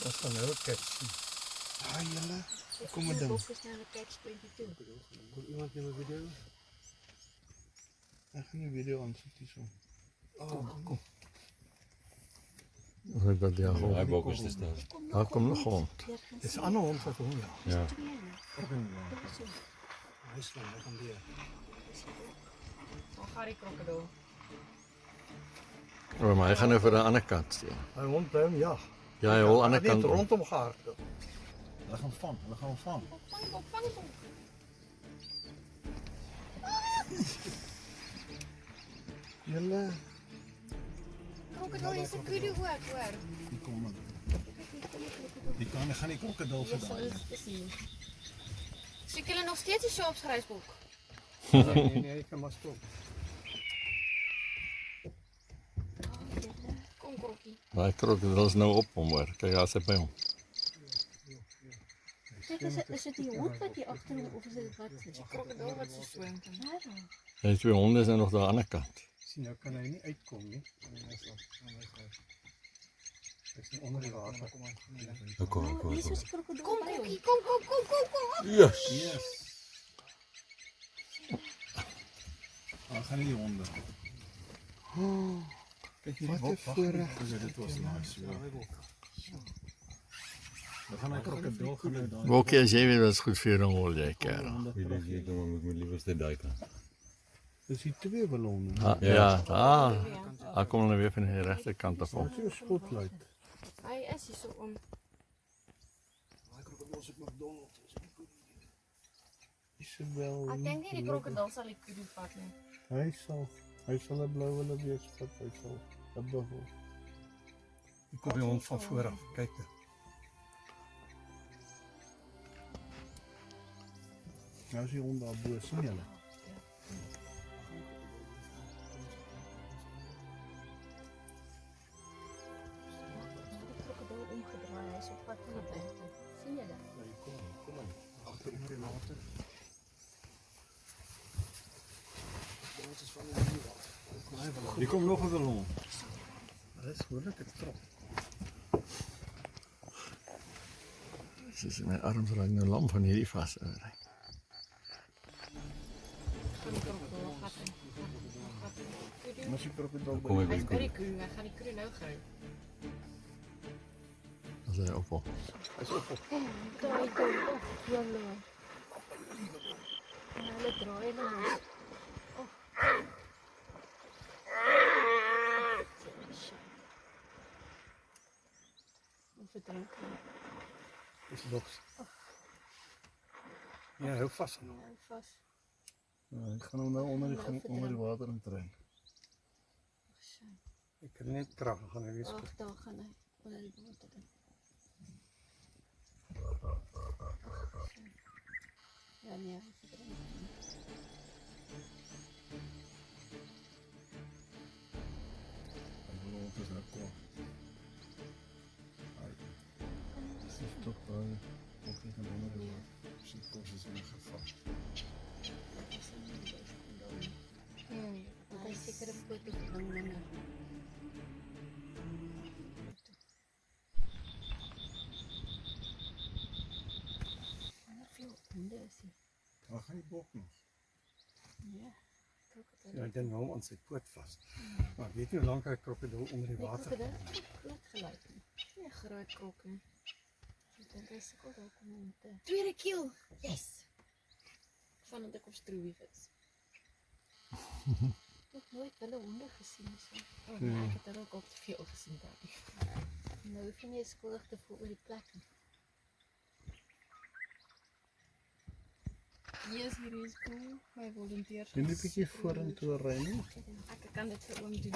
Ons gaan nou 'n catch sien. Ah, julle. Kom maar dan. Is nou 'n catch 22. Wil iemand neem 'n video? Ek gaan 'n video aansit hierso. Kom. Dat ja, Hy bok is te stil. daar kom nog hond. Dis 'n ander hond wat hom ja. Ja. Hy slaan, hy gaan weer. Waar gaan die krokodil? Oh, maar hy gaan nou vir 'n ander kant steek. Hy hond bly hom ja. Ja, hy hol aan die kant rondom gehardloop. Hulle gaan vang, hulle gaan hom vang. Vang. Julle. Krokodil is 'n kudu hoor. Die kom maar. Die kan gaan die krokodil verdaai. Soek julle nog steeds die Sharps grysbok? Nee, ek kan maar stop. Kom krokkie. Daai krokodil is nou op hom hoor. Kyk, daar's hy by hom. Is dit die hond wat hier agter hom of is dit wat? Die krokodil wat so swem. Die twee honde is nou nog daar aan die ander kant. Sien, nou kan hy nie uitkom nie. Hy is onder die water. Kom. Hier is die krokodil. Kom krokkie, kom. Yes. Yes. Dan gaan die honde. Kyk hier, wat 'n voorreg. Dit was nice. We gaan hy krokodil gaan nou daai. Bokkie, as jy weet wat is goed vir jou hol jy kerel. Jy kom met my liewerste daai kant. Dis die twee ballonne. Ja, daar kom hulle weer van die regterkant af op. Wat 'n spotlight. Hy is hier so om. Daai krokodil se McDonald's. Isabel. Ek dink nie die krokodil sal die kudu vat nie. Hy sal 'n blou hulle weer spat, hy sal 'n buffel. Ek kom die hond van voor af, kyk dit. Nou is die hond daar bo, sien julle? Die krokodil omgedraai, hy is op pad na die berg. Sien jy dit? Nee, kom aan. Agter onder die water. Dit is van die water. Hier kom nog 'n ballon. Dit is hoorlik 'n trop. Dis my arms raak nou lam van hierdie vas. Gaan die krokodil vat in. Kudu. Ons die krokodil Kom hy by Hy's by die die kudu. Hy gaan die kudu nou gryp. As hy ophou. Daai ding, julle. Hulle draai na ons. Verdrink. is los. Ja, hou vas aan hom. Hou vas. Ja, ek gaan hom nou onder die water intrein. Ek kan net krag gaan hy weer Ag, daar gaan hy onder die water in. Ja nee, hy verdrink. Hy wil ons nou kom. Hy is toch wel ook niet een andere woord. Zijn kost is in geval. Hy seker 'n foto gebring nou. Veel honde is hier. Waar gaan die bok nog? Ja, krokodil. Ja, ek dink hom aan sy poot vas. Maar weet jy hoe lank hy krokodil onder die water? Krokodil groot gelyk nie. Nie groot krok nie. Ek dink hy sukkel dalk om te. Tweede kill. Yes. Van dat ek op strooi is. Ek het nooit hulle honde gesien so. Oh, nee, ek het hulle ook op te veel gesien daar. Nou hoef jy nie skuldig te voel oor die plek nie. Yes, hier is cool. My volunteers. Doen 'n bietjie vorentoe ry nie. Ek kan dit vir oom doen.